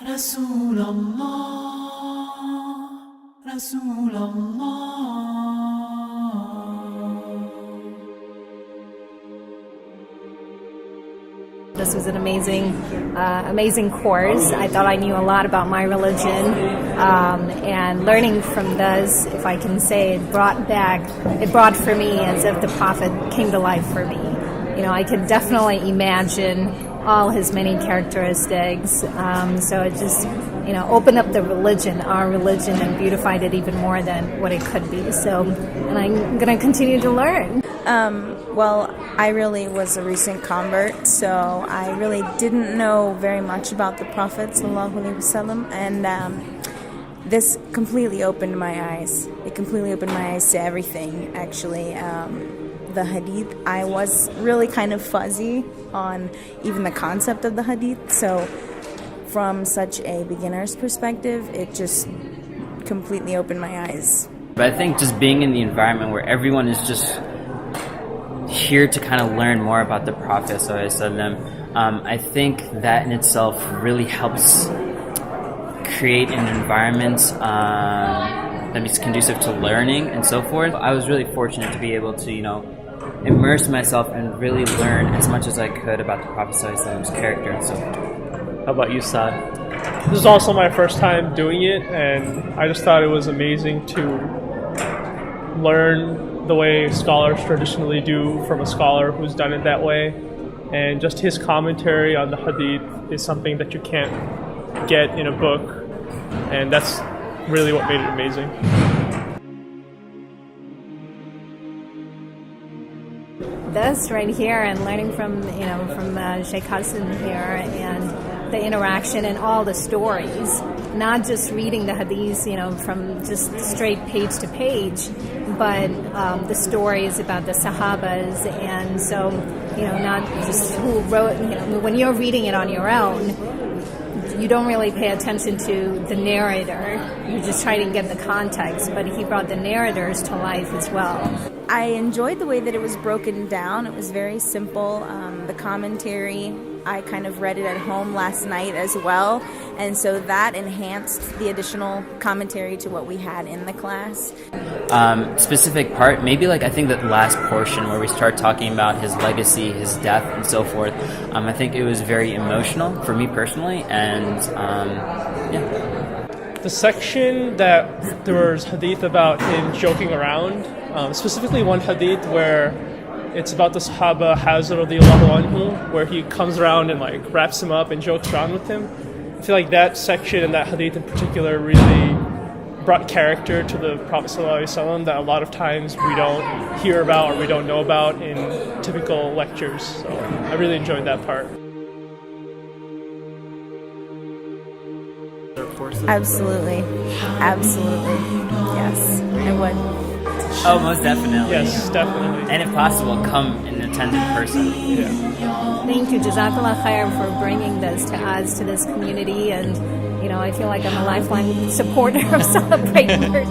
رسول الله رسول الله. This was an amazing course. I thought I knew a lot about my religion, and learning from this, if I can say, it brought for me as if the Prophet came to life for me. You know, I could definitely imagine all his many characteristics. So it just, opened up the religion, our religion, and beautified it even more than what it could be. So, and I'm going to continue to learn. Well, I really was a recent convert, so I really didn't know very much about the Prophet ﷺ, and this completely opened my eyes. It completely opened my eyes to everything, actually. The hadith, I was really kind of fuzzy on even the concept of the hadith, so from such a beginner's perspective, it just completely opened my eyes. But I think just being in the environment where everyone is just here to kind of learn more about the Prophet ﷺ, I think that in itself really helps create an environment that is conducive to learning and so forth. I was really fortunate to be able to, immerse myself and really learn as much as I could about the Prophet ﷺ's character and so forth. How about you, Saad? This is also my first time doing it, and I just thought it was amazing to learn the way scholars traditionally do from a scholar who's done it that way. And just his commentary on the hadith is something that you can't get in a book, and that's really what made it amazing. This right here, and learning from Sheikh Hassan here, and the interaction and all the stories, not just reading the hadiths, from just straight page to page, but the stories about the Sahabas, and so, not just who wrote, when you're reading it on your own, you don't really pay attention to the narrator. You just try to get the context, but he brought the narrators to life as well. I enjoyed the way that it was broken down. It was very simple. The commentary, I kind of read it at home last night as well, and so that enhanced the additional commentary to what we had in the class. Specific part, maybe I think that last portion where we start talking about his legacy, his death, and so forth, I think it was very emotional for me personally, and yeah. The section that there was hadith about him joking around, specifically one hadith where it's about the Sahaba Hazar radiyallahu anhu, where he comes around and wraps him up and jokes around with him. I feel like that section and that hadith in particular really brought character to the Prophet ﷺ that a lot of times we don't hear about or we don't know about in typical lectures. So I really enjoyed that part. Absolutely. Yes, I would. Oh, most definitely. Yes, definitely. And if possible, come and attend in person. Yeah. Thank you, Jazakallah khair, for bringing this to us, to this community, and I feel like I'm a lifelong supporter of Celebrators.